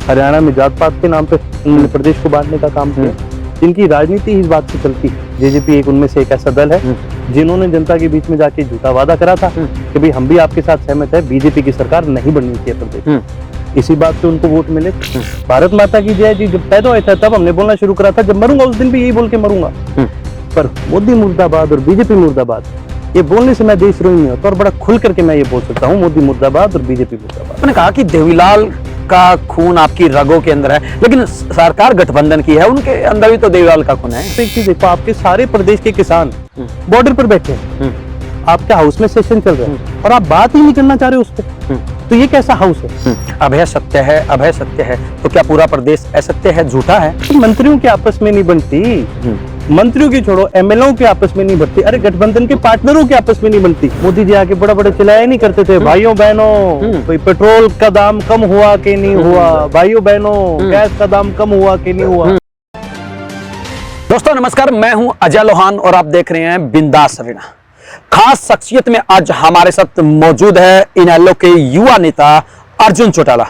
हरियाणा में जात पात के नाम पे उन्होंने प्रदेश को बांटने का काम किया, जिनकी राजनीति इस बात से चलती है। जेजेपी एक उनमें से एक ऐसा दल है जिन्होंने जनता के बीच में जाके झूठा वादा करा था कि भाई हम भी आपके साथ सहमत है, बीजेपी की सरकार नहीं बननी चाहिए प्रदेश। इसी बात पे उनको वोट मिले। भारत माता की जय जी जब पैदा हुआ था तब हमने बोलना शुरू करा था, जब मरूंगा उस दिन भी यही बोल के मरूंगा। पर मोदी मुर्दाबाद और बीजेपी मुर्दाबाद ये बोलने से मैं देशद्रोही नहीं होता, और बड़ा खुल करके मैं ये बोल सकता हूँ, मोदी मुर्दाबाद और बीजेपी मुर्दाबाद। आपने कहा कि देवीलाल का खून आपकी रगों के अंदर है, लेकिन सरकार गठबंधन की है, उनके अंदर भी तो देवीलाल का खून है। एक चीज देखो, आपके सारे प्रदेश के किसान बॉर्डर पर बैठे हैं, आपके हाउस में सेशन चल रहा है और आप बात ही नहीं करना चाह रहे उस पर, तो ये कैसा हाउस है? अभय सत्य है, अभय सत्य है, तो क्या पूरा प्रदेश असत्य है, झूठा है? मंत्रियों की आपस में नहीं बनती, मंत्रियों की छोड़ो, एमएलओ के आपस में नहीं बनती, अरे गठबंधन के पार्टनरों के आपस में नहीं बनती। मोदी जी आके बड़ा बड़ा चिल्लाया नहीं करते थे, भाइयों बहनों कोई पेट्रोल का दाम कम हुआ कि नहीं हुआ, भाइयों बहनों गैस का दाम कम हुआ कि नहीं हुआ। दोस्तों नमस्कार, मैं हूं अजय लोहान और आप देख रहे हैं बिंदास अरेना। खास शख्सियत में आज हमारे साथ मौजूद है इनेलो के युवा नेता अर्जुन चौटाला।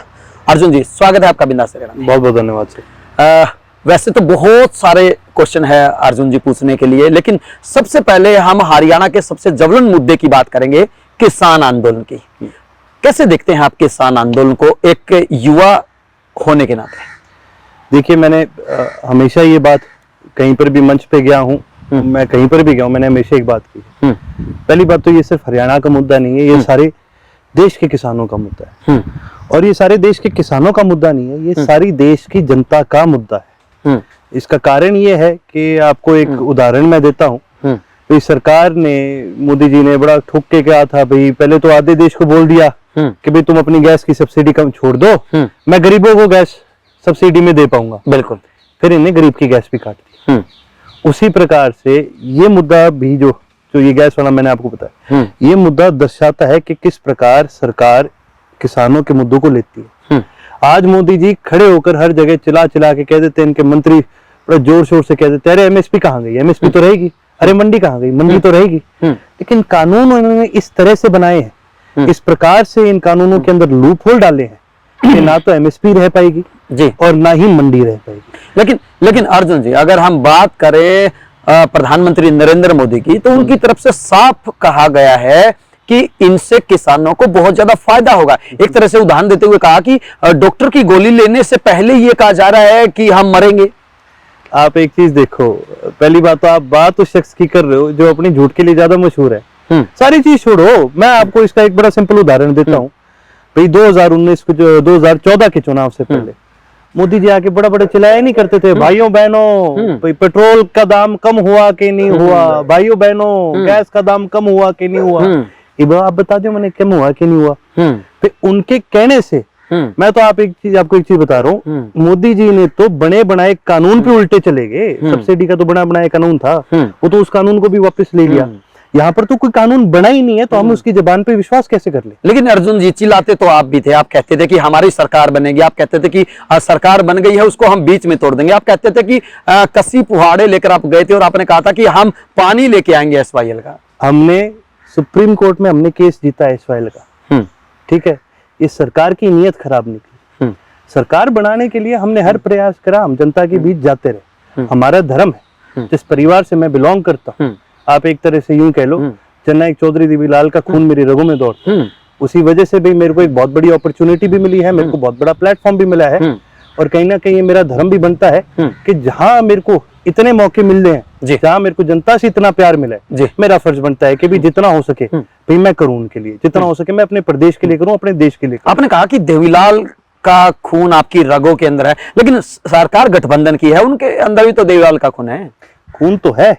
अर्जुन जी, स्वागत है आपका बिंदास अरेना। बहुत बहुत धन्यवाद सर। वैसे तो बहुत सारे क्वेश्चन है अर्जुन जी पूछने के लिए, लेकिन सबसे पहले हम हरियाणा के सबसे ज्वलंत मुद्दे की बात करेंगे, किसान आंदोलन की। कैसे देखते हैं आप किसान आंदोलन को एक युवा होने के नाते? देखिए, मैंने हमेशा ये बात कहीं पर भी मंच पे गया हूँ, मैं कहीं पर भी गया हूँ, मैंने हमेशा एक बात की। पहली बात तो ये सिर्फ हरियाणा का मुद्दा नहीं है, ये सारे देश के किसानों का मुद्दा है। और ये सारे देश के किसानों का मुद्दा नहीं है, ये सारी देश की जनता का मुद्दा है। इसका कारण ये है कि आपको एक उदाहरण मैं देता हूँ। तो सरकार ने, मोदी जी ने बड़ा ठोक के कहा था, भाई पहले तो आधे देश को बोल दिया कि भाई तुम अपनी गैस की सब्सिडी कम छोड़ दो, मैं गरीबों को गैस सब्सिडी में दे पाऊंगा। बिल्कुल। फिर इन्हें गरीब की गैस भी काट दी। उसी प्रकार से ये मुद्दा भी जो ये गैस वाला मैंने आपको बताया, ये मुद्दा दर्शाता है कि किस प्रकार सरकार किसानों के मुद्दों को लेती है। आज मोदी जी खड़े होकर हर जगह चिल्ला चिल्ला के कह देते हैं, इनके मंत्री बड़ा जोर शोर से कह देते हैं, अरे एमएसपी कहाँ गई, एमएसपी तो रहेगी, अरे मंडी कहाँ गई, मंडी तो रहेगी। लेकिन कानून उन्होंने इस तरह से बनाए हैं, इस प्रकार से इन कानूनों के अंदर लूप होल डाले हैं कि ना तो एमएसपी रह पाएगी जी और ना ही मंडी रह पाएगी। लेकिन अर्जुन जी, अगर हम बात करें प्रधानमंत्री नरेंद्र मोदी की, तो उनकी तरफ से साफ कहा गया है कि इनसे किसानों को बहुत ज्यादा फायदा होगा। एक तरह से उदाहरण देते हुए कहा कि डॉक्टर की गोली लेने से पहले ये कहा जा रहा है कि हम मरेंगे। आप एक चीज देखो, पहली बात तो आप बात उस शख्स की कर रहे हो जो अपनी झूठ के लिए ज्यादा मशहूर है। सारी चीज छोड़ो, मैं आपको इसका एक बड़ा सिंपल उदाहरण देता हूँ। भाई 2019 को, 2014 के चुनाव से पहले मोदी जी आके बड़ा बड़ा चिल्लाया नहीं करते थे, भाइयों बहनों भाई पेट्रोल का दाम कम हुआ कि नहीं हुआ, भाइयों बहनों गैस का दाम कम हुआ कि नहीं हुआ, ये आप बता दो मैंने कम हुआ कि नहीं हुआ। फिर उनके कहने से मैं तो आपको एक चीज बता रहा हूँ, मोदी जी ने तो बने बनाए कानून पे उल्टे चले गए। सब्सिडी का तो बना बनाया कानून था, वो तो उस कानून को भी वापस ले लिया। यहाँ पर तो कोई कानून बना ही नहीं है, तो हम उसकी जबान पे विश्वास कैसे कर ले? लेकिन अर्जुन जी, चिल्लाते तो आप भी थे, आप कहते थे कि हमारी सरकार बनेगी, आप कहते थे कि सरकार बन गई है उसको हम बीच में तोड़ देंगे, आप कहते थे कि कसी पुहाड़े लेकर आप गए थे और आपने कहा था कि हम पानी लेके आएंगे एसवाईएल का। हमने सुप्रीम कोर्ट में हमने केस जीता एसवाईएल का, ठीक है। इस सरकार की नीयत खराब निकली। सरकार बनाने के लिए हमने हर प्रयास करा, हम जनता के बीच जाते रहे, हमारा धर्म है। जिस परिवार से मैं बिलोंग करता हूँ, आप एक तरह से यूं कह लो, जननायक चौधरी देवीलाल का खून मेरी रगों में दौड़, उसी वजह से भी मेरे को एक बहुत बड़ी अपॉर्चुनिटी भी मिली है, मेरे को बहुत बड़ा प्लेटफॉर्म भी मिला है। और कहीं ना कहीं ये मेरा धर्म भी बनता है कि जहां मेरे को इतने मौके मिल रहे हैं, जहां मेरे को जनता से इतना प्यार मिला है, मेरा फर्ज बनता है कि भी जितना हो सके भाई मैं करूं उनके लिए, जितना हो सके मैं अपने प्रदेश के लिए करूं, अपने देश के लिए करूं। आपने कहा कि देवीलाल का खून आपकी रगों के अंदर है, लेकिन सरकार गठबंधन की है, उनके अंदर भी तो देवीलाल का खून है। खून तो है,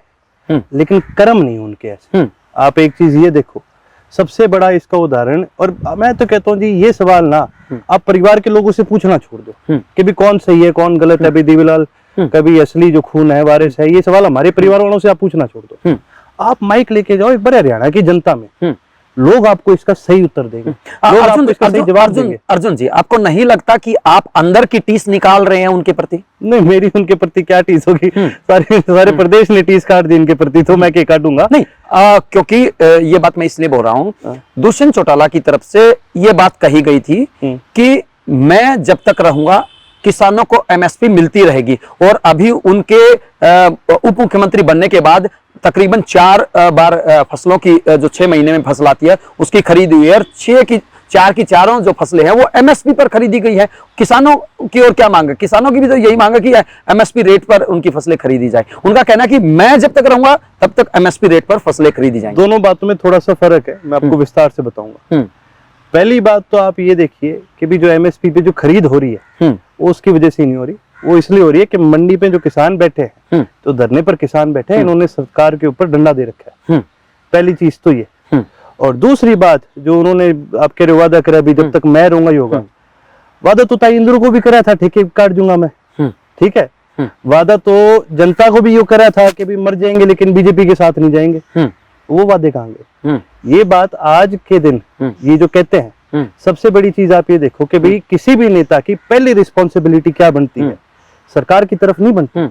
लेकिन कर्म नहीं उनके ऐसे। आप एक चीज ये देखो, सबसे बड़ा इसका उदाहरण, और मैं तो कहता हूँ जी ये सवाल ना आप परिवार के लोगों से पूछना छोड़ दो कि भी कौन सही है कौन गलत है, भाई देवीलाल कभी असली जो खून है वारिस है, ये सवाल हमारे परिवार वालों से आप पूछना छोड़ दो। आप माइक लेके जाओ एक बार हरियाणा की जनता में, लोग आपको इसका सही उत्तर देंगे, लोग आपको इसका सही जवाब देंगे। अर्जुन जी, आपको नहीं लगता कि आप अंदर की टीस निकाल रहे हैं उनके प्रति? नहीं, मेरी उनके प्रति क्या टीस होगी, सारे प्रदेश ने टीस काट दी इनके प्रति, तो मैं क्या काटूंगा? नहीं, क्योंकि ये बात मैं इसलिए बोल रहा हूँ, दुष्यंत चौटाला की तरफ से ये बात कही गई थी कि मैं जब तक रहूंगा किसानों को एमएसपी मिलती रहेगी। और अभी उनके उप मुख्यमंत्री बनने के बाद तकरीबन 4 बार फसलों की जो 6 महीने में फसल आती है उसकी खरीद हुई है, और 4 की चारों जो फसलें हैं वो एमएसपी पर खरीदी गई है। किसानों की और क्या मांग है? किसानों की भी तो यही मांग है कि एमएसपी रेट पर उनकी फसलें खरीदी जाए। उनका कहना है कि मैं जब तक रहूंगा तब तक एमएसपी रेट पर फसलें खरीदी जाएंगी। दोनों बातों में थोड़ा सा फर्क है, मैं आपको विस्तार से बताऊंगा। पहली बात तो आप ये देखिए कि भी जो एमएसपी पे जो खरीद हो रही है वो उसकी वजह से नहीं हो रही, वो इसलिए हो रही है कि मंडी पे जो किसान बैठे हैं, तो धरने पर किसान बैठे हैं, इन्होंने सरकार के ऊपर डंडा दे रखा है। पहली चीज तो ये। और दूसरी बात जो उन्होंने आप कह रहे वादा करा भी जब तक मैं रहूंगा ही होगा, वादा तो ताइंद्र को भी करा था, ठेके काट दूंगा मैं, ठीक है। वादा तो जनता को भी ये करा था कि भी मर जाएंगे लेकिन बीजेपी के साथ नहीं जाएंगे, वो वादे कहां गए? ये बात आज के दिन ये जो कहते हैं, सबसे बड़ी चीज आप ये देखो कि भाई किसी भी नेता की पहली रिस्पॉन्सिबिलिटी क्या बनती है, सरकार की तरफ नहीं बनती,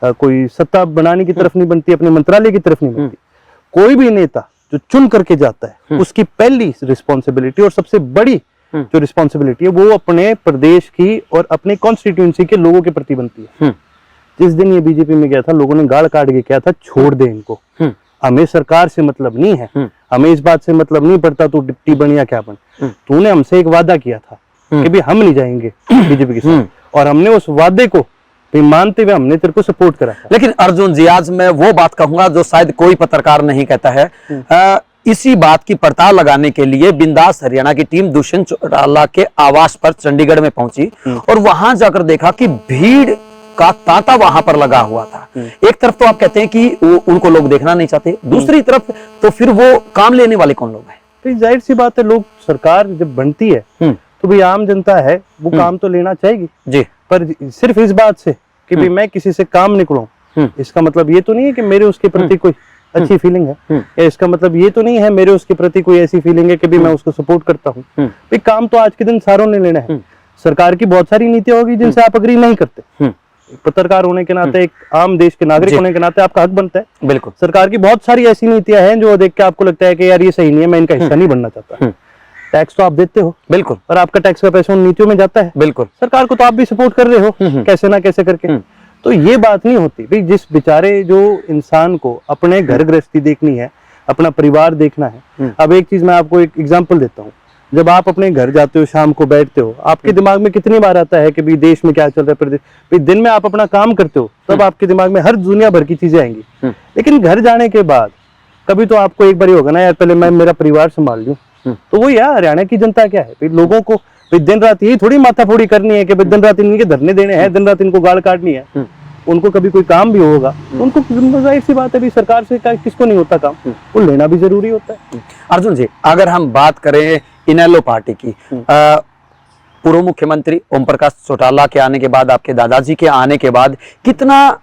कोई सत्ता बनाने की तरफ नहीं बनती, अपने मंत्रालय की तरफ नहीं बनती। कोई भी नेता जो चुन करके जाता है उसकी पहली रिस्पॉन्सिबिलिटी और सबसे बड़ी जो रिस्पॉन्सिबिलिटी है वो अपने प्रदेश की और अपने कॉन्स्टिट्यूएंसी के लोगों के प्रति बनती है। जिस दिन ये बीजेपी में गया था, लोगों ने गाड़ काट के किया था छोड़ दे इनको, हमें सरकार से मतलब नहीं है, हमें इस बात से मतलब नहीं पड़ता तू डिप्टी बन या क्या बन, तूने हमसे एक वादा किया था कि भी हम नहीं जाएंगे बीजेपी के साथ, और हमने उस वादे को मानते हुए हमने तेरे को सपोर्ट करा था। लेकिन अर्जुन जी, आज मैं वो बात कहूंगा जो शायद कोई पत्रकार नहीं कहता है। इसी बात की पड़ताल लगाने के लिए बिंदास हरियाणा की टीम दुष्यंत चौटाला के आवास पर चंडीगढ़ में पहुंची और वहां जाकर देखा कि भीड़ का तांता वहां पर लगा हुआ था। एक तरफ तो आप कहते हैं कि उनको लोग देखना नहीं चाहते, दूसरी तरफ तो फिर वो काम लेने वाले कौन लोग हैं? तो जाहिर सी बात है, लोग सरकार जब बनती है तो भाई आम जनता है वो काम तो लेना चाहेगी जी, पर सिर्फ इस बात से कि भाई मैं किसी से काम निकलूं, इसका मतलब ये तो नहीं है कि मेरे उसके प्रति कोई अच्छी फीलिंग है, या इसका मतलब ये तो नहीं है मेरे उसके प्रति कोई ऐसी फीलिंग है कि भी मैं उसको सपोर्ट करता हूँ। भाई काम तो आज के दिन सारों ने लेना है। सरकार की बहुत सारी नीतियां होगी जिनसे आप अग्री नहीं करते, पत्रकार होने के नाते, एक आम देश के नागरिक होने के नाते आपका हक बनता है। बिल्कुल, सरकार की बहुत सारी ऐसी नीतियां हैं जो देख के आपको लगता है कि यार ये सही नहीं है, मैं इनका हिस्सा नहीं बनना चाहता। टैक्स तो आप देते हो, बिल्कुल, और आपका टैक्स का पैसा उन नीतियों में जाता है, बिल्कुल, सरकार को तो आप भी सपोर्ट कर रहे हो कैसे ना कैसे करके। तो ये बात नहीं होती भाई, जिस बेचारे जो इंसान को अपने घर गृहस्थी देखनी है, अपना परिवार देखना है। अब एक चीज मैं आपको एक एग्जांपल देता हूँ, जब आप अपने घर जाते हो, शाम को बैठते हो, आपके दिमाग में कितनी बार आता है कि भाई देश में क्या चल रहा है, प्रदेश भाई, दिन में आप अपना काम करते हो तब आपके दिमाग में हर दुनिया भर की चीजें आएंगी, लेकिन घर जाने के बाद कभी तो आपको एक बार ही होगा ना यार पहले मैं मेरा परिवार संभाल लूं। तो वो यार हरियाणा की जनता क्या है भाई, लोगों को भाई दिन रात यही थोड़ी माथाफोड़ी करनी है कि भाई दिन रात इनके धरने देने हैं, दिन रात इनको गाड़ काटनी है। उनको कभी कोई काम भी होगा तो उनको जाहिर सी बात है भी सरकार से किसको नहीं होता काम, वो लेना भी जरूरी होता है। अर्जुन जी, अगर हम बात करें इनेलो पार्टी की, पूर्व मुख्यमंत्री ओम प्रकाश चौटाला के आने के बाद, आपके दादाजी के आने के बाद कितना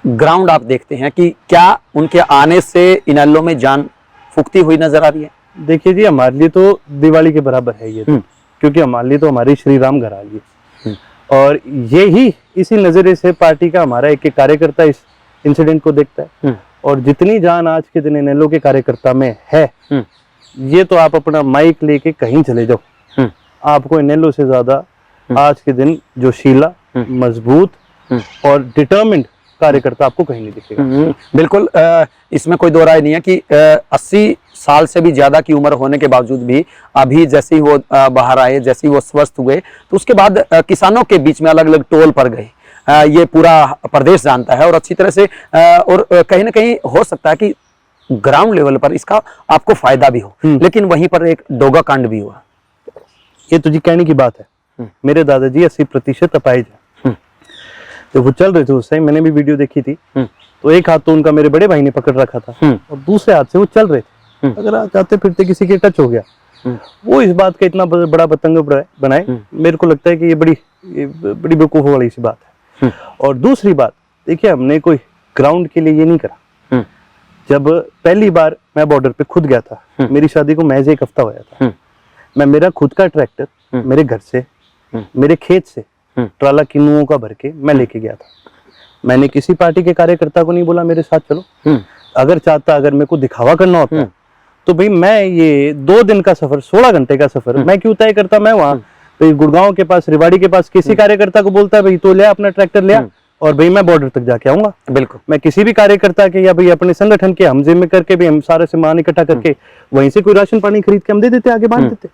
ग्राउंड आप देखते हैं कि क्या उनके आने से इनेलो में जान फूकती हुई नजर आ रही है? देखिए जी, हमारे लिए तो दिवाली के बराबर है ये, क्योंकि हमारे लिए तो हमारी श्री राम घर आ गई, और यही इसी नजरिए से पार्टी का हमारा एक कार्यकर्ता इस इंसिडेंट को देखता है। और जितनी जान आज के दिन इनेलो के कार्यकर्ता में है, ये तो आप अपना माइक लेके कहीं चले जाओ, आपको इनेलो से ज्यादा आज के दिन जो शीला, मजबूत और डिटर्मिन्ड कार्यकर्ता आपको कहीं नहीं दिखेगा। बिल्कुल, इसमें कोई दो राय नहीं है कि 80 साल से भी ज्यादा की उम्र होने के बावजूद भी अभी जैसे ही वो बाहर आए, जैसे ही वो स्वस्थ हुए, तो उसके बाद किसानों के बीच में अलग अलग टोल पर गए। ये पूरा प्रदेश जानता है और अच्छी तरह से, और कहीं ना कहीं हो सकता है कि ग्राउंड लेवल पर इसका आपको फायदा भी हो, लेकिन वहीं पर एक डोगा कांड भी हुआ। ये तो जी कहने की बात है, मेरे दादाजी 80% अपाहिज है। जब वो चल रहे थे उस टाइम, मैंने भी वीडियो देखी थी, तो एक हाथ तो उनका मेरे बड़े भाई ने पकड़ रखा था और दूसरे हाथ से वो चल रहे थे। अगर आप जाते फिरते किसी के टच हो गया, वो इस बात का इतना बड़ा पतंग बनाए, मेरे को लगता है कि ये बड़ी बेवकूफ वाली सी बात है। और दूसरी बात, देखिए हमने कोई ग्राउंड के लिए ये नहीं करा। जब पहली बार मैं बॉर्डर पे खुद गया था, मेरी शादी को महज 1 हफ्ता हुआ था, मैं मेरा खुद का ट्रैक्टर मेरे घर से, मेरे खेत से ट्राला किन्नुओं का भर के मैं लेके गया था। मैंने किसी पार्टी के कार्यकर्ता को नहीं बोला मेरे साथ चलो। अगर चाहता, अगर मेरे को दिखावा करना होता तो भाई मैं ये 2 दिन का सफर, 16 घंटे का सफर मैं क्यों तय करता। मैं वहां भाई गुड़गांव के पास, रेवाड़ी के पास किसी कार्यकर्ता को बोलता है भाई तो ले अपना ट्रैक्टर ले और भाई मैं बॉर्डर तक जाके आऊंगा। बिल्कुल। मैं किसी भी कार्यकर्ता के या भाई अपने संगठन के हमजे में करके भी हम सारे सामान इकट्ठा करके वहीं से कोई राशन पानी खरीद के हम दे देते, आगे बांट देते।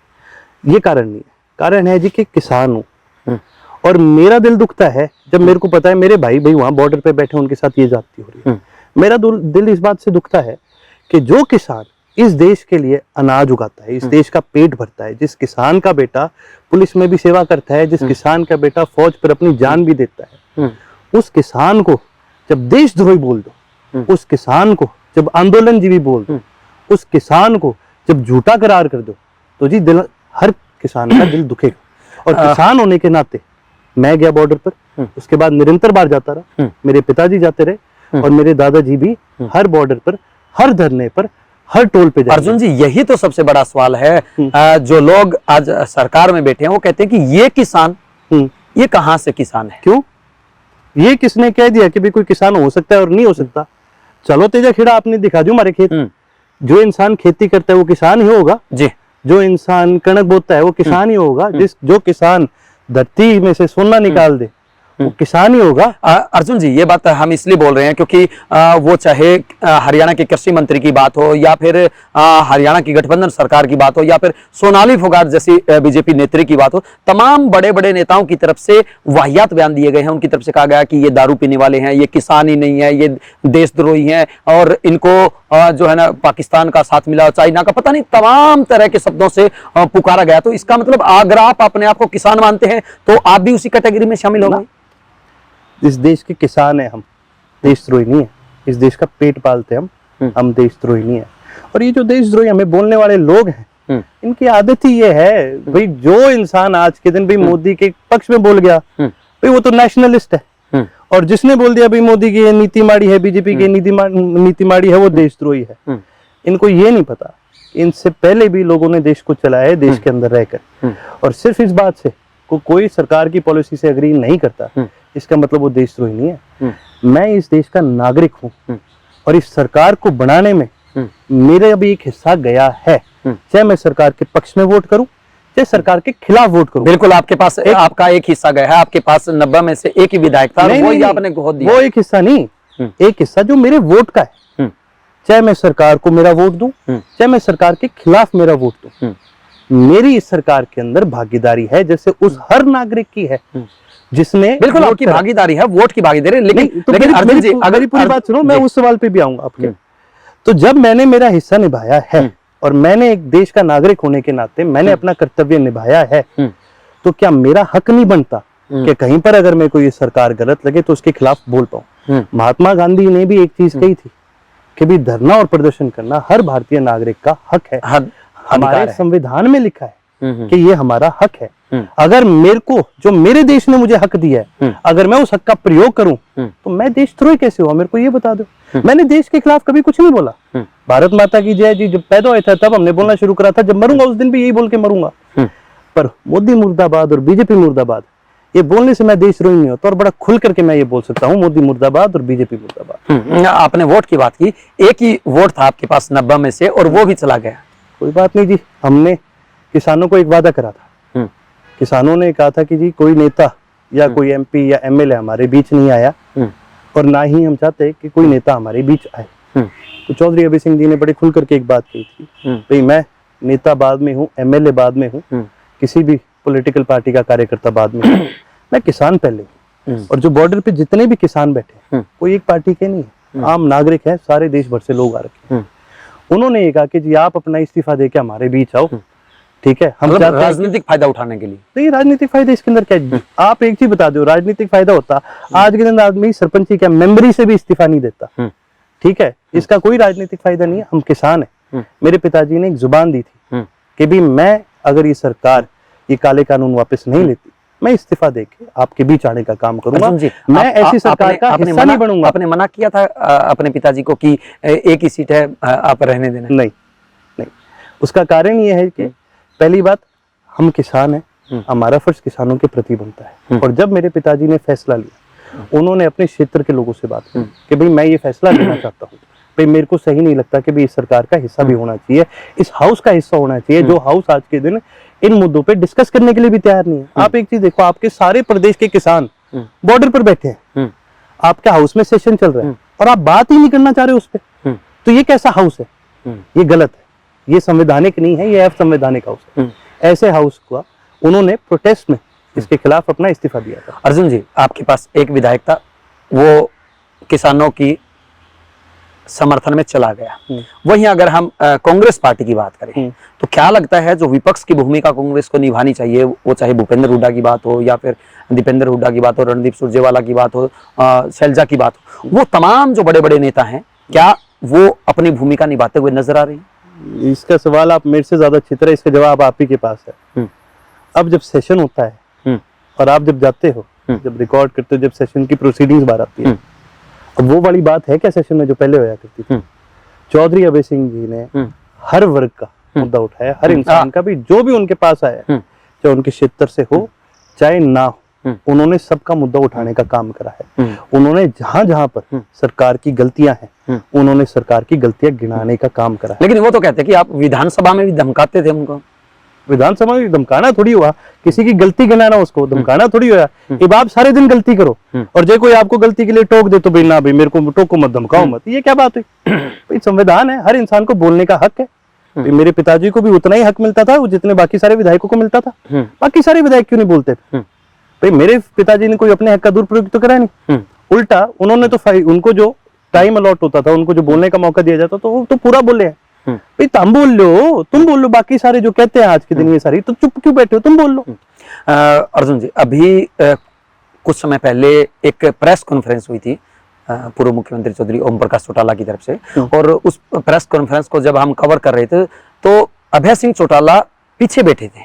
ये कारण नहीं है, कारण है जी कि किसान हूं और मेरा दिल दुखता है जब मेरे को पता है मेरे भाई वहां बॉर्डर पे बैठे उनके साथ ये ज्यादती हो रही है। मेरा दिल इस बात से दुखता है कि जो किसान इस देश के लिए अनाज उगाता है, इस देश का पेट भरता है, जिस किसान का बेटा पुलिस में भी सेवा करता है, जिस किसान का बेटा फौज पर अपनी जान भी देता है, उस किसान को जब देशद्रोही बोल दो, उस किसान को जब आंदोलनजीवी बोल दो, उस किसान को जब झूठा करार कर दो, तो जी दिल, हर किसान का दिल दुखेगा। और किसान होने के नाते मैं गया बॉर्डर पर, उसके बाद निरंतर बार जाता रहा, मेरे पिताजी जाते रहे और मेरे दादाजी भी हर बॉर्डर पर, हर धरने पर, हर टोल पे जाते। अर्जुन जी, यही तो सबसे बड़ा सवाल है। जो लोग आज सरकार में बैठे हैं वो कहते हैं कि ये किसान, ये कहां से किसान है? क्यों? ये किसने कह दिया कि भी कोई किसान हो सकता है और नहीं हो सकता? चलो तेजा खेड़ा आपने दिखा दो हमारे खेत। जो इंसान खेती करता है वो किसान ही होगा जी। जो इंसान कणक बोता है वो किसान ही होगा। जो किसान धरती में से सोना निकाल दे वो किसान ही होगा। अर्जुन जी, ये बात हम इसलिए बोल रहे हैं क्योंकि वो चाहे हरियाणा के कृषि मंत्री की बात हो या फिर हरियाणा की गठबंधन सरकार की बात हो या फिर सोनाली फोगाट जैसी बीजेपी नेत्री की बात हो, तमाम बड़े बड़े नेताओं की तरफ से वाहियात बयान दिए गए हैं। उनकी तरफ से कहा गया कि ये दारू पीने वाले हैं, ये किसान ही नहीं है, ये देशद्रोही हैं और इनको जो है ना पाकिस्तान का साथ मिला, चाइना का, पता नहीं तमाम तरह के शब्दों से पुकारा गया। तो इसका मतलब अगर आप अपने आप को किसान मानते हैं तो आप भी उसी कैटेगरी में शामिल होंगे? इस देश के किसान है हम, देशद्रोही नहीं है। इस देश का पेट पालते हम देशद्रोही नहीं है। और ये जो देशद्रोही हमें बोलने वाले लोग हैं, इनकी आदत ही ये है भाई, जो इंसान आज के दिन भाई मोदी के पक्ष में बोल गया भाई वो तो नेशनलिस्ट है, और जिसने बोल दिया भाई मोदी की नीति माड़ी है, बीजेपी की नीति माड़ी है, वो देशद्रोही है। इनको ये नहीं पता इनसे पहले भी लोगों ने देश को चलाया है देश के अंदर रहकर, और सिर्फ इस बात से कोई सरकार की पॉलिसी से एग्री नहीं करता इसका मतलब वो देशद्रोही नहीं है। मैं इस देश का नागरिक हूँ और इस सरकार को बनाने में मेरा भी एक हिस्सा गया है, चाहे मैं सरकार के पक्ष में वोट करूं चाहे सरकार के खिलाफ वोट करूं। बिल्कुल, आपके पास आपका एक हिस्सा गया है। आपके पास 90 में से एक ही विधायक था, वो आपने गोद दिया। वो एक हिस्सा नहीं, एक हिस्सा जो मेरे वोट का है, चाहे मैं सरकार को मेरा वोट दूं चाहे मैं सरकार के खिलाफ मेरा वोट दूं, मेरी इस सरकार के अंदर भागीदारी है जैसे उस हर नागरिक की है जिसने। बिल्कुल आपकी भागीदारी है, वोट की भागीदारी। लेकिन अर्जुन जी, अगर पूरी बात सुनो, मैं उस सवाल पे भी आऊंगा आपके। तो जब मैंने मेरा हिस्सा निभाया है और मैंने एक देश का नागरिक होने के नाते मैंने अपना कर्तव्य निभाया है, तो क्या मेरा हक नहीं बनता कि कहीं पर अगर मैं कोई सरकार गलत लगे तो उसके खिलाफ बोल पाऊं? महात्मा गांधी ने भी एक चीज कही थी कि भी धरना और प्रदर्शन करना हर भारतीय नागरिक का हक है। हमारे संविधान में लिखा है कि ये हमारा हक है। अगर मेरे को, जो मेरे देश ने मुझे हक दिया है, अगर मैं उस हक का प्रयोग करूं तो मैं देशद्रोही कैसे हुआ? मेरे को ये बता दो। मैंने देश के खिलाफ कभी कुछ नहीं बोला। भारत माता की जय जी जब पैदा हुआ था तब हमने बोलना शुरू करा था, जब मरूंगा उस दिन भी यही बोल के मरूंगा। पर मोदी मुर्दाबाद और बीजेपी मुर्दाबाद ये बोलने से मैं देशद्रोही नहीं होता, और बड़ा खुल करके मैं ये बोल सकता हूँ मोदी मुर्दाबाद और बीजेपी मुर्दाबाद। आपने वोट की बात की, एक ही वोट था आपके पास 90 में से और वो भी चला गया। कोई बात नहीं जी, हमने किसानों को एक वादा करा था। किसानों ने कहा था कि जी कोई नेता या कोई एमपी या एमएलए हमारे बीच नहीं आया और ना ही हम चाहते कि कोई नेता हमारे बीच आए। तो चौधरी अभय सिंह जी ने बड़े खुल करके एक बात कही थी, भाई मैं नेता बाद में हूँ, एमएलए बाद में हूँ, किसी भी पॉलिटिकल पार्टी का कार्यकर्ता बाद में हूँ, मैं किसान पहले हूँ। और जो बॉर्डर पे जितने भी किसान बैठे कोई एक पार्टी के नहीं है, आम नागरिक है, सारे देश भर से लोग आ रखे हैं। उन्होंने ये कहा कि जी आप अपना इस्तीफा देके हमारे बीच आओ, ठीक है, हम चाहते हैं राजनीतिक फायदा उठाने के लिए। तो ये राजनीतिक फायदा इसके अंदर क्या है? आप एक चीज बता दो, राजनीतिक फायदा होता आज के दिन आदमी सरपंची क्या मेंबरी से भी इस्तीफा नहीं देता, ठीक है, इसका कोई राजनीतिक फायदा नहीं है। हम किसान है। मेरे पिताजी ने एक जुबान दी थी कि भी मैं अगर ये सरकार ये काले कानून वापस नहीं लेती, मैं इस्तीफा देके आपके बीच आने का काम करूंगा। मैं ऐसी सरकार का हिस्सा नहीं बनूंगा। आपने मना किया था अपने पिताजी को कि एक ही सीट है, आप रहने देना? नहीं, उसका कारण ये है कि पहली बात, हम किसान हैं, हमारा फर्ज किसानों के प्रति बनता है। और जब मेरे पिताजी ने फैसला लिया, उन्होंने अपने क्षेत्र के लोगों से बात की कि भाई मैं ये फैसला लेना चाहता हूँ, भाई मेरे को सही नहीं लगता कि भाई इस सरकार का हिस्सा भी होना चाहिए, इस हाउस का हिस्सा होना चाहिए, जो हाउस आज के दिन इन मुद्दों पे डिस्कस करने के लिए भी तैयार नहीं है। आप एक चीज देखो, आपके सारे प्रदेश के किसान बॉर्डर पर बैठे हैं, आपके हाउस में सेशन चल रहा है और आप बात ही नहीं करना चाह रहे उस पर, तो ये कैसा हाउस है? ये गलत है, ये संवैधानिक नहीं है, ये अवैधानिक हाउस है। ऐसे हाउस का उन्होंने प्रोटेस्ट में इसके खिलाफ अपना इस्तीफा दिया था। अर्जुन जी, आपके पास एक विधायक था, वो किसानों की समर्थन में चला गया। वहीं अगर हम कांग्रेस पार्टी की बात करें तो क्या लगता है जो विपक्ष की भूमिका कांग्रेस को निभानी चाहिए, वो चाहे भूपेंद्र हुड्डा की बात हो या फिर दीपेंद्र हुड्डा की बात हो, रणदीप सुरजेवाला की बात हो, शैलजा की बात हो, वो तमाम जो बड़े बड़े नेता हैं, क्या वो अपनी भूमिका निभाते हुए नजर आ रही है? इसका सवाल आप मेरे से ज्यादा अच्छी तरह, इसका जवाब आप ही के पास है। अब जब सेशन होता है और आप जब जाते हो, जब रिकॉर्ड करते हो, जब सेशन की प्रोसीडिंग्स बाहर आती है, अब वो वाली बात है क्या सेशन में जो पहले होया करती थी? चौधरी अभय सिंह जी ने हर वर्ग का मुद्दा उठाया, हर इंसान का भी, जो भी उनके पास आया, चाहे उनके क्षेत्र से हो चाहे ना हो, उन्होंने सबका मुद्दा उठाने का काम करा है। उन्होंने जहां जहां पर सरकार की गलतियां हैं, उन्होंने सरकार की गलतियां गिनाने का काम करा है। लेकिन वो तो कहते हैं कि आप विधानसभा में भी धमकाते थे उनको। विधानसभा में धमकाना थोड़ी हुआ, किसी की गलती गिनाना, उसको धमकाना थोड़ी हुआ। अब आप सारे दिन गलती करो और जो कोई आपको गलती के लिए टोक दे तो भाई ना भाई मेरे को टोको मत, धमकाओ मत, ये क्या बात हुई? भाई संविधान है, हर इंसान को बोलने का हक है। मेरे पिताजी को भी उतना ही हक मिलता था जितने बाकी सारे विधायकों को मिलता था। बाकी सारे विधायक क्यों नहीं बोलते थे? भाई मेरे पिताजी ने कोई अपने हक का दुरुपयोग तो करा नहीं, उल्टा उन्होंने तो उनको जो टाइम अलॉट होता था, उनको जो बोलने का मौका दिया जाता तो वो तो पूरा बोले हैं। भाई तुम बोल लो, तुम बोल लो, बाकी सारे जो कहते हैं आज के दिन ये सारी, तो चुप क्यों बैठे हो? तुम बोल लो। अर्जुन जी, अभी कुछ समय पहले एक प्रेस कॉन्फ्रेंस हुई थी पूर्व मुख्यमंत्री चौधरी ओम प्रकाश चौटाला की तरफ से, और उस प्रेस कॉन्फ्रेंस को जब हम कवर कर रहे थे तो अभय सिंह चौटाला पीछे बैठे थे।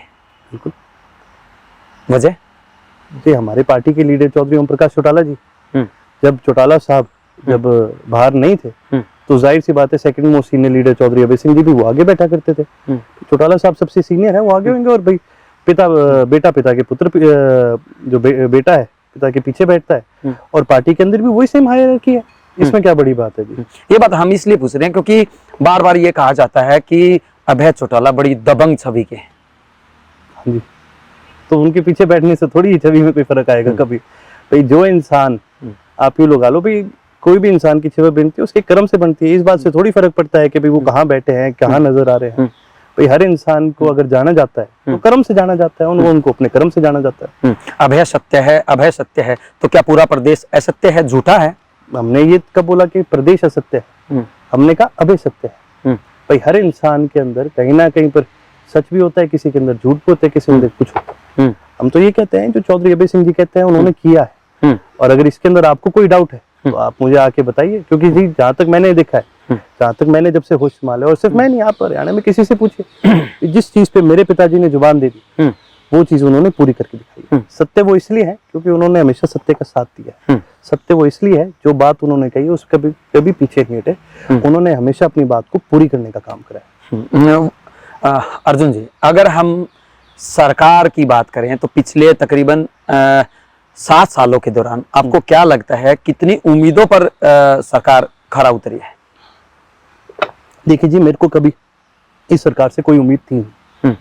बिल्कुल। वजह? जी, हमारे पार्टी के लीडर चौधरी ओम प्रकाश चौटाला जी, जब चौटाला साहब जब बाहर नहीं थे तो जाहिर सी बात है second most senior leader Chaudhary Abhay Singh ji भी वो आगे बैठा करते थे। चौटाला साहब सबसे सीनियर है, वो आगे होंगे, और भाई बेटा पिता के पुत्र, जो बेटा है पिता के पीछे बैठता है, और पार्टी के अंदर भी वही सेम हायरार्की है। इसमें क्या बड़ी बात है जी? ये बात हम इसलिए पूछ रहे हैं क्योंकि बार बार ये कहा जाता है कि अभय चौटाला बड़ी दबंग छवि के हैं। हाँ जी, तो उनके पीछे बैठने से थोड़ी छवि में कोई फर्क आएगा कभी? भाई जो इंसान, आप ही लोग लो भाई, कोई भी इंसान की छवि बनती है उसके कर्म से बनती है। इस बात से थोड़ी फर्क पड़ता है कि भाई वो कहाँ बैठे हैं, कहाँ नजर आ रहे हैं। भाई हर इंसान को अगर जाना जाता है तो कर्म से जाना जाता है, उनको अपने कर्म से जाना जाता है। अभय सत्य है, अभय सत्य है, तो क्या पूरा प्रदेश असत्य है, झूठा है? हमने ये कब बोला कि प्रदेश असत्य है? हमने कहा अभय सत्य है। भाई हर इंसान के अंदर कहीं ना कहीं पर सच भी होता है, किसी के अंदर झूठ भी होता है, किसी के अंदर कुछ होता है। हम तो ये कहते हैं जो चौधरी अभय सिंह जी कहते हैं उन्होंने किया है, और अगर इसके अंदर आपको कोई डाउट है तो आप मुझे आके बताइए, क्योंकि जी जहाँ तक मैंने देखा है, जहाँ तक मैंने जब से होश संभाला, और सिर्फ मैं नहीं, आप हरियाणा में किसी से पूछिए, जिस चीज पे मेरे पिताजी ने जुबान दे दी वो चीज उन्होंने पूरी करके दिखाई। सत्य वो इसलिए है क्योंकि उन्होंने हमेशा सत्य का साथ दिया है। सत्य वो इसलिए है जो बात उन्होंने कही उस कभी पीछे नहीं हटे, उन्होंने हमेशा अपनी बात को पूरी करने का काम करा है। अर्जुन जी, अगर हम सरकार की बात करें तो पिछले तकरीबन 7 सालों के दौरान आपको क्या लगता है कितनी उम्मीदों पर सरकार खरा उतरी है? देखिए जी, मेरे को कभी इस सरकार से कोई उम्मीद थी नहीं।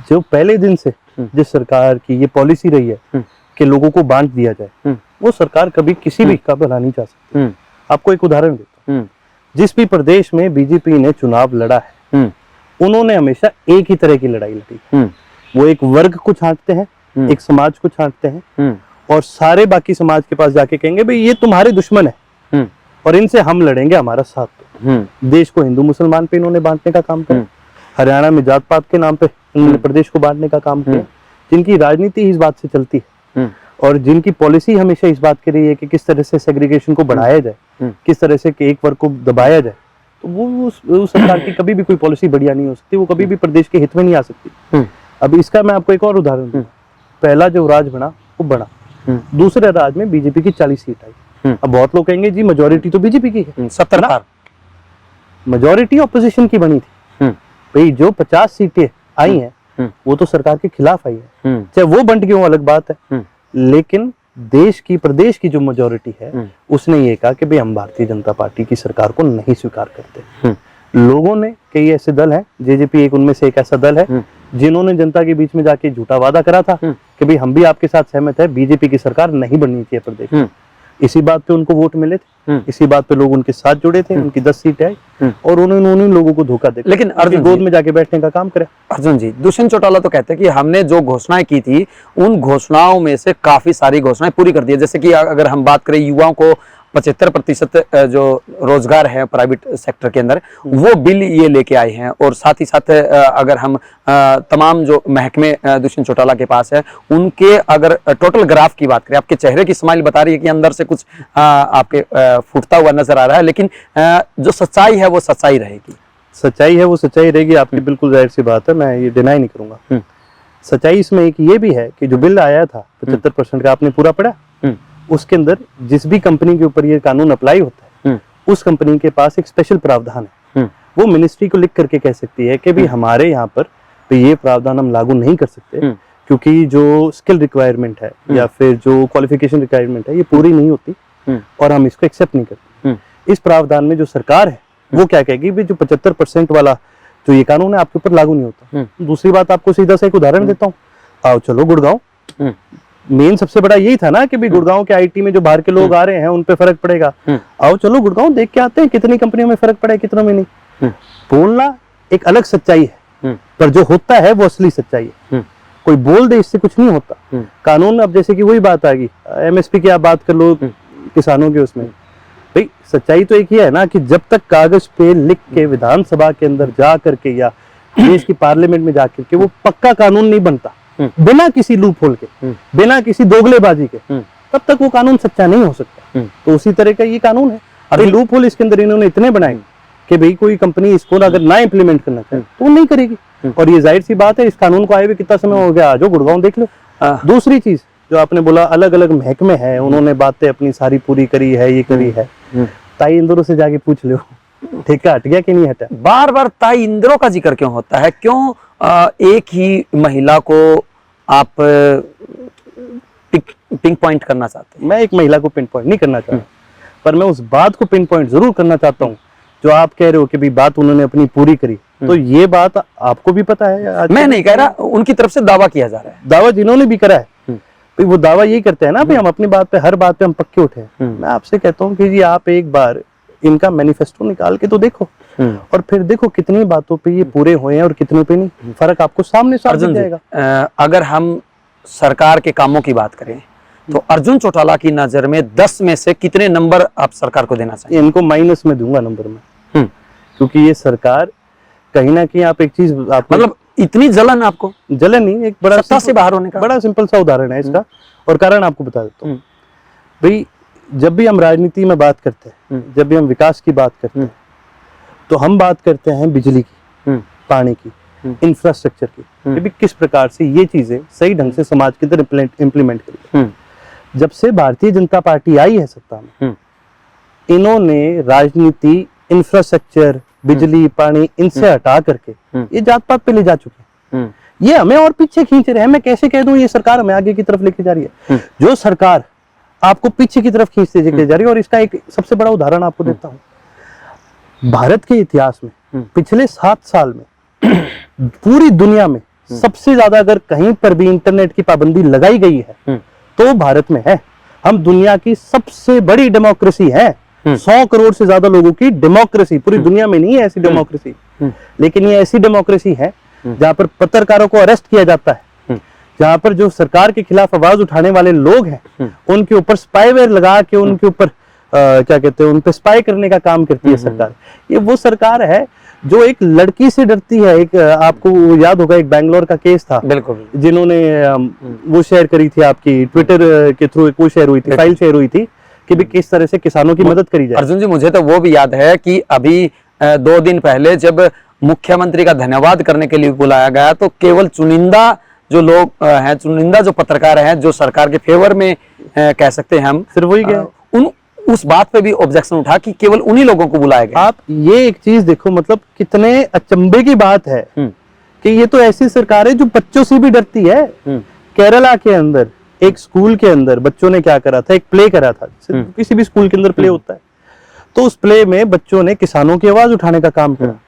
जो पहले दिन से जिस सरकार की ये पॉलिसी रही है कि लोगों को बांट दिया जाए, वो सरकार कभी किसी भी का भला नहीं चाह सकती। आपको एक उदाहरण देता हूं, जिस भी प्रदेश में बीजेपी ने चुनाव लड़ा है, उन्होंने हमेशा एक ही तरह की लड़ाई लड़ी। वो एक वर्ग को छांटते हैं, एक समाज को छांटते हैं, और सारे बाकी समाज के पास जाके कहेंगे भाई ये तुम्हारे दुश्मन है और इनसे हम लड़ेंगे, हमारा साथ दो। देश को हिंदू मुसलमान पे इन्होंने बांटने का काम किया। हरियाणा में जात पात के नाम पे इन्होंने प्रदेश को बांटने का काम किया। जिनकी राजनीति इस बात से चलती है और जिनकी पॉलिसी हमेशा इस बात की रही है कि किस तरह से सेग्रीगेशन को बढ़ाया जाए, किस तरह से एक वर्ग को दबाया जाए, तो वो उस सरकार की कभी भी कोई पॉलिसी बढ़िया नहीं हो सकती, वो कभी भी प्रदेश के हित में नहीं आ सकती। अब इसका मैं आपको एक और उदाहरण दूं। पहला जो राज बना वो बना, दूसरे राज में बीजेपी की 40 सीट आई। अब बहुत लोग कहेंगे जी मेजोरिटी तो बीजेपी की है, 70 मेजोरिटी ऑपोजिशन की बनी थी। भाई जो 50 सीटें आई हैं वो तो सरकार के खिलाफ आई है, चाहे वो बंट गई हो अलग बात है, लेकिन देश की प्रदेश की जो मेजोरिटी है उसने ये कहा कि भाई हम भारतीय जनता पार्टी की सरकार को नहीं स्वीकार करते। लोगों ने, कई ऐसे दल हैं, जेजेपी एक उनमें से एक ऐसा दल है जिन्होंने जनता के बीच में जाके झूठा वादा करा था कि भाई हम भी आपके साथ सहमत है, बीजेपी की सरकार नहीं बननी चाहिए प्रदेश में। इसी बात पे उनको वोट मिले थे, इसी बात पे लोग उनके साथ जुड़े थे, उनकी 10 सीटें आई और उन्होंने उन्हीं लोगों को धोखा दे, लेकिन अर्जुन गोद में जाके बैठने का काम करे। अर्जुन जी, दुष्यंत चौटाला तो कहते हैं कि हमने जो घोषणाएं की थी उन घोषणाओं में से काफी सारी घोषणाएं पूरी कर दी है। जैसे कि अगर हम बात करें युवाओं को 75% जो रोजगार है प्राइवेट सेक्टर के अंदर, वो बिल ये लेके आए हैं। और साथ ही साथ अगर हम तमाम जो महकमे दुष्यंत चौटाला के पास है उनके अगर टोटल ग्राफ की बात करें, आपके चेहरे की स्माइल बता रही है कि अंदर से कुछ आपके फूटता हुआ नजर आ रहा है, लेकिन जो सच्चाई है वो सच्चाई रहेगी। सच्चाई है वो सच्चाई रहेगी आपकी, बिल्कुल जाहिर सी बात है, मैं ये डिनाई नहीं करूंगा। सच्चाई इसमें एक ये भी है कि जो बिल आया था 75% का, आपने पूरा पढ़ा? उसके अंदर जिस भी कंपनी के ऊपर ये कानून अप्लाई होता है उस कंपनी के पास एक स्पेशल प्रावधान है, वो मिनिस्ट्री को लिख करके कह सकती है कि भाई हमारे यहाँ पर तो ये प्रावधान हम लागू नहीं कर सकते क्योंकि जो स्किल रिक्वायरमेंट है या फिर जो क्वालिफिकेशन रिक्वायरमेंट है ये पूरी नहीं होती और हम इसको एक्सेप्ट नहीं करते। इस प्रावधान में जो सरकार है वो क्या कहेगी, भाई जो 75% वाला जो ये कानून है आपके ऊपर लागू नहीं होता। दूसरी बात, आपको सीधा सा एक उदाहरण देता हूँ, आओ चलो गुड़गांव, मेन सबसे बड़ा यही था ना कि भाई गुड़गांव के आईटी में जो बाहर के लोग आ रहे हैं उन पे फर्क पड़ेगा, आओ चलो गुड़गांव देख के आते हैं कितनी कंपनियों में फर्क पड़ा है कितनों में नहीं। बोलना एक अलग सच्चाई है पर जो होता है वो असली सच्चाई है। कोई बोल दे इससे कुछ नहीं होता। कानून, अब जैसे कि वही बात आ गई एमएसपी की, आप बात कर लो किसानों के, उसमें भाई सच्चाई तो एक ही है ना कि जब तक कागज पे लिख के विधानसभा के अंदर जा करके या देश की पार्लियामेंट में जाकर के वो पक्का कानून नहीं बनता बिना किसी लूप होल के, बिना किसी दोगलेबाजी के, तब तक वो कानून सच्चा नहीं हो सकता। तो उसी तरह का ये कानून है। अरे लूप होल इसके अंदर इन्होंने इतने बनाए कि भाई कोई कंपनी इसको अगर ना इम्प्लीमेंट करना चाहे तो वो नहीं करेगी। और ये जाहिर सी बात है, इस कानून को आए हुए कितना समय हो गया, आ जाओ गुड़गांव देख लो। दूसरी चीज जो आपने बोला, अलग अलग महकमे हैं, उन्होंने बातें अपनी सारी पूरी करी है, ये करी है। ताई इंदौर से जाके पूछ लो ठेका हट गया कि नहीं हटा। बार बार ताई इंदौर का जिक्र क्यों होता है? क्यों एक ही महिला को आप पिन पॉइंट करना चाहते हैं? मैं एक महिला को पिन पॉइंट नहीं करना चाहता, पर मैं उस बात को पिन पॉइंट जरूर करना चाहता हूँ जो आप कह रहे हो कि भाई बात उन्होंने अपनी पूरी करी। तो ये बात आपको भी पता है, मैं नहीं कह रहा, उनकी तरफ से दावा किया जा रहा है। दावा जिन्होंने भी करा है भाई वो दावा यही करते हैं ना भाई हम अपनी बात पे, हर बात पे हम पक्के उठे हैं। मैं आपसे कहता हूँ कि जी आप एक बार इनका मैनिफेस्टो निकाल के तो देखो और फिर देखो कितनी बातों पे ये पूरे हुए हैं और कितने पे नहीं, फर्क आपको सामने साफ दिख जाएगा। अगर हम सरकार के कामों की बात करें तो अर्जुन चौटाला की नजर में 10 में से कितने नंबर आप सरकार को देना चाहिए? इनको माइनस में दूंगा नंबर में, क्योंकि ये सरकार कहीं ना कहीं, आप एक चीज आप मतलब इतनी जलन आपको? जलन नहीं, एक बड़ा सत्ता से बाहर होने का बड़ा सिंपल सा उदाहरण है इसका और कारण आपको बता देता हूँ। भाई जब भी हम राजनीति में बात करते हैं, जब भी हम विकास की बात करते हैं तो हम बात करते हैं बिजली की, पानी की, इंफ्रास्ट्रक्चर की, कि भी किस प्रकार से ये चीजें सही ढंग से समाज के अंदर इम्प्लीमेंट करी। जब से भारतीय जनता पार्टी आई है सत्ता में, इन्होंने राजनीति, इंफ्रास्ट्रक्चर, बिजली, पानी इनसे हटा करके ये जात पात पे ले जा चुके हैं। ये हमें और पीछे खींच रहे हैं। मैं कैसे कह दूं ये सरकार हमें आगे की तरफ लेके जा रही है? जो सरकार आपको पीछे की तरफ खींचते लेके जा रही है। और इसका एक सबसे बड़ा उदाहरण आपको देता हूं। भारत के इतिहास में पिछले 7 साल में पूरी दुनिया में सबसे ज्यादा अगर कहीं पर भी इंटरनेट की पाबंदी लगाई गई है तो भारत में है। हम दुनिया की सबसे बड़ी डेमोक्रेसी है। 100 करोड़ से ज्यादा लोगों की डेमोक्रेसी, पूरी दुनिया में नहीं है ऐसी डेमोक्रेसी, लेकिन ये ऐसी डेमोक्रेसी है जहां पर पत्रकारों को अरेस्ट किया जाता है, जहां पर जो सरकार के खिलाफ आवाज उठाने वाले लोग हैं उनके ऊपर स्पाईवेयर लगा के उनके ऊपर क्या कहते हैं, उन पे स्पाई करने का काम करती है सरकार। ये वो सरकार है जो एक लड़की से डरती है। एक आपको याद होगा, एक बैंगलोर का केस था, बिल्कुल, जिन्होंने वो शेयर करी थी, आपकी ट्विटर के थ्रू वो शेयर हुई थी, फाइल शेयर हुई थी कि भी किस तरह से किसानों की मदद करी जाए। अर्जुन जी, मुझे तो वो भी याद है कि अभी 2 दिन पहले जब मुख्यमंत्री का धन्यवाद करने के लिए बुलाया गया तो केवल चुनिंदा जो लोग हैं, चुनिंदा जो पत्रकार हैं, जो सरकार के फेवर में कह सकते हैं हम, सिर्फ वही गए। उस बात पे भी ऑब्जेक्शन उठा कि केवल उन्हीं लोगों को बुलाया गया। आप ये एक चीज देखो, मतलब कितने अचंभे की बात है कि ये तो ऐसी सरकार है जो बच्चों से भी डरती है। केरला के अंदर एक स्कूल के अंदर बच्चों ने क्या करा था, एक प्ले करा था, किसी भी स्कूल के अंदर प्ले होता है, तो उस प्ले में बच्चों ने किसानों की आवाज उठाने का काम करा।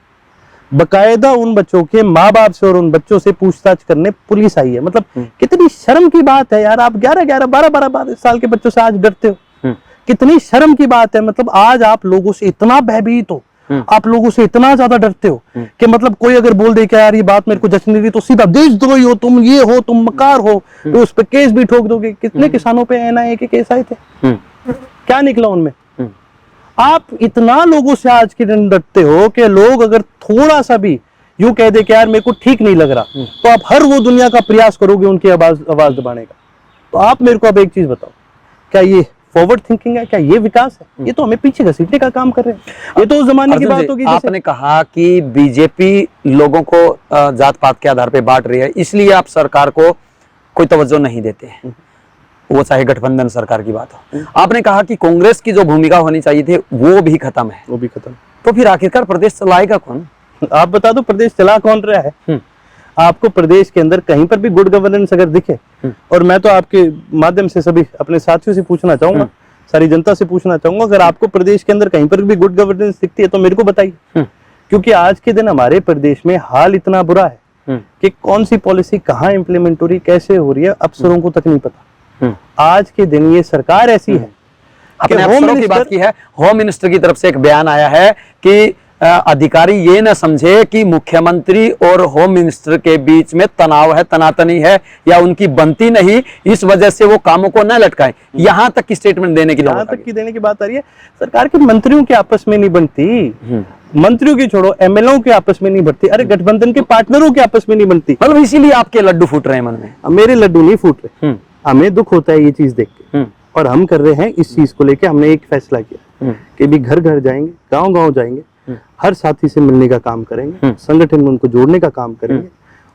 बकायदा उन बच्चों के माँ बाप से और उन बच्चों से पूछताछ करने पुलिस आई है। मतलब कितनी शर्म की बात है यार, आप 11-11, 12-12 साल के बच्चों से आज डरते हो, कितनी शर्म की बात है। मतलब आज आप लोगों से इतना भयभीत हो, आप लोगों से इतना ज्यादा डरते हो कि मतलब कोई अगर बोल दे कि यार ये बात मेरे को जच नहीं रही तो सीधा देशद्रोही हो तुम, ये हो तुम, मकार हो, तो उस पर केस भी ठोक दोगे। कितने किसानों पे NIA के केस आए थे, क्या निकला उनमें? आप इतना लोगों से आज के दिन डरते हो कि लोग अगर थोड़ा सा भी यूं कह दे कि यार मेरे को ठीक नहीं लग रहा, तो आप हर वो दुनिया का प्रयास करोगे उनकी आवाज दबाने का। तो आप मेरे को अब एक चीज बताओ, क्या ये फॉरवर्ड थिंकिंग है? क्या ये विकास है? ये तो हमें पीछे घसीटने का काम कर रहे हैं। ये तो उस जमाने की बात होगी। आपने कहा कि बीजेपी लोगों को जात पात के आधार पर बांट रही है, इसलिए आप सरकार को कोई तवज्जो नहीं देते हैं, वो चाहे गठबंधन सरकार की बात हो। आपने कहा कि कांग्रेस की जो भूमिका होनी चाहिए थी वो भी खत्म है, वो भी खत्म। तो फिर आखिरकार प्रदेश चलाएगा कौन? आप बता दो, प्रदेश चला कौन रहा है? आपको प्रदेश के अंदर कहीं पर भी गुड गवर्नेंस अगर दिखे, और मैं तो आपके माध्यम से सभी अपने साथियों से पूछना चाहूंगा, सारी जनता से पूछना चाहूंगा, अगर आपको प्रदेश के अंदर कहीं पर भी गुड गवर्नेंस दिखती है तो मेरे को बताइए। क्योंकि आज के दिन हमारे प्रदेश में हाल इतना बुरा है कि कौन सी पॉलिसी कहाँ इंप्लीमेंट हो रही, कैसे हो रही है, अफसरों को तक नहीं पता। आज के दिन ये सरकार ऐसी है। अपने अफसरों की बात की है, होम मिनिस्टर की तरफ से एक बयान आया है कि अधिकारी ये न समझे कि मुख्यमंत्री और होम मिनिस्टर के बीच में तनाव है, तनातनी है या उनकी बनती नहीं, इस वजह से वो कामों को न लटकाएं। यहां तक की स्टेटमेंट देने की बात आ रही है। सरकार के मंत्रियों के आपस में नहीं बनती, मंत्रियों की छोड़ो, MLO के आपस में नहीं बनती, अरे गठबंधन के पार्टनरों के आपस में नहीं बनती। मतलब इसीलिए आपके लड्डू फूट रहे हैं मन में? मेरे लड्डू नहीं फूट रहे, हमें दुख होता है ये चीज देख के, और हम कर रहे हैं इस चीज को लेके। हमने एक फैसला किया कि भी घर घर जाएंगे, गांव गांव जाएंगे, हर साथी से मिलने का काम करेंगे, संगठन में उनको जोड़ने का काम करेंगे,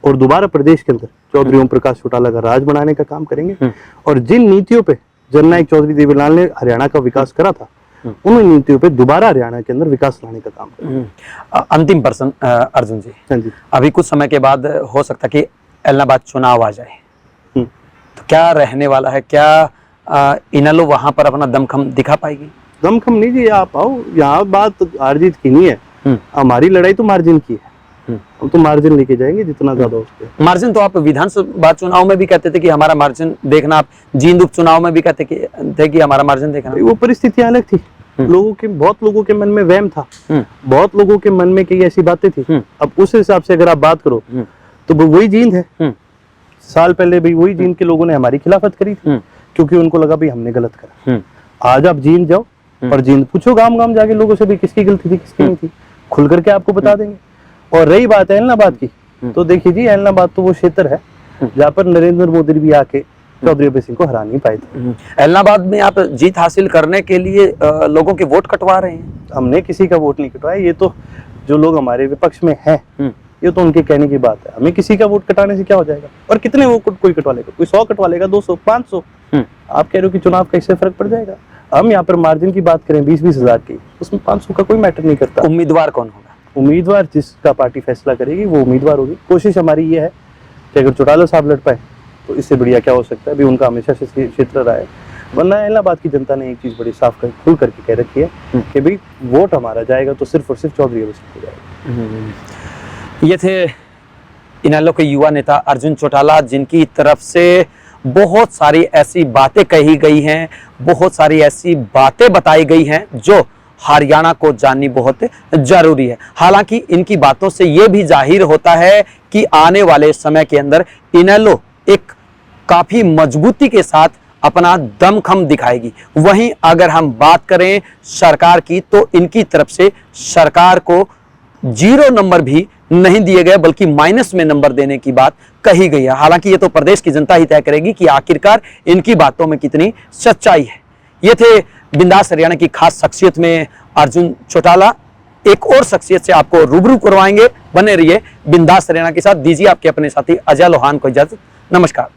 और दोबारा प्रदेश के अंदर चौधरी ओम प्रकाश चौटाला का राज बनाने का काम करेंगे। और जिन नीतियों पे जननायक चौधरी देवीलाल ने हरियाणा का विकास करा था, उन नीतियों पे दोबारा हरियाणा के अंदर विकास लाने का काम करेंगे। अंतिम प्रश्न अर्जुन जी, हाँ जी, अभी कुछ समय के बाद हो सकता कि एलनाबाद चुनाव आ जाए, तो क्या रहने वाला है? क्या इनेलो वहां पर अपना दमखम दिखा पाएगी? दमखम नहीं जी, आप आओ, यहाँ बात हार जीत की नहीं है, हमारी लड़ाई तो मार्जिन की है। हम तो मार्जिन लेके जाएंगे जितना ज्यादा हो सके। मार्जिन तो आप विधानसभा चुनाव में भी कहते थे कि हमारा मार्जिन देखना, आप जींद उपचुनाव में भी कहते थे कि हमारा मार्जिन देखना। वो परिस्थितियां अलग थी, बहुत लोगों के मन में वहम था, बहुत लोगों के मन में कई ऐसी बातें थी। अब उस हिसाब से अगर आप बात करो तो वो वही जींद है। साल पहले भी वही जींद के लोगों ने हमारी खिलाफत करी थी, क्योंकि उनको लगा भी हमने गलत करा। आज आप जींद जाओ और जींद पूछो गांव गांव जाके लोगों से भी किसकी गलती थी किसकी नहीं थी, खुल करके आपको बता देंगे। और रही बात है एलनाबाद की, तो देखिए जी, एलनाबाद तो वो क्षेत्र है जहाँ पर नरेंद्र मोदी भी आके चौधरी अभय सिंह को हरा नहीं पाए थे। एलनाबाद में आप जीत हासिल करने के लिए लोगों के वोट कटवा रहे हैं? हमने किसी का वोट नहीं कटवाया, ये तो जो लोग हमारे विपक्ष में हैं, ये तो उनके कहने की बात है। हमें किसी का वोट कटाने से क्या हो जाएगा? और कितने वो कोई कटवा लेगा? कोई 100 कटवा लेगा, 200, 500। आप कह रहे हो कि चुनाव का इससे फर्क पड़ जाएगा? हम यहाँ पर मार्जिन की बात करें 20-20 हजार की, उसमें 500 का कोई मैटर नहीं करता। उम्मीदवार कौन होगा? उम्मीदवार जिसका पार्टी फैसला करेगी वो उम्मीदवार होगी। कोशिश हमारी ये है कि अगर चौटाला साहब लड़ पाए तो इससे बढ़िया क्या हो सकता है। अभी उनका हमेशा से क्षेत्र रहा है, वरना इलाहाबाद की जनता ने एक चीज बड़ी साफ खुल करके कह रखी है कि भाई वोट हमारा जाएगा तो सिर्फ और सिर्फ चौधरी अभय सिंह को जाएगा। ये थे इनेलो के युवा नेता अर्जुन चौटाला, जिनकी तरफ से बहुत सारी ऐसी बातें कही गई हैं, बहुत सारी ऐसी बातें बताई गई हैं जो हरियाणा को जाननी बहुत जरूरी है। हालांकि इनकी बातों से यह भी जाहिर होता है कि आने वाले समय के अंदर इनेलो एक काफी मजबूती के साथ अपना दमखम दिखाएगी। वहीं अगर हम बात करें सरकार की, तो इनकी तरफ से सरकार को 0 नंबर भी नहीं दिए गए, बल्कि माइनस में नंबर देने की बात कही गई है। हालांकि ये तो प्रदेश की जनता ही तय करेगी कि आखिरकार इनकी बातों में कितनी सच्चाई है। ये थे बिंदास हरियाणा की खास शख्सियत में अर्जुन चौटाला। एक और शख्सियत से आपको रूबरू करवाएंगे, बने रहिए बिंदास हरियाणा के साथ। दीजिए आपके अपने साथी अजय लोहान को इजाजत। नमस्कार।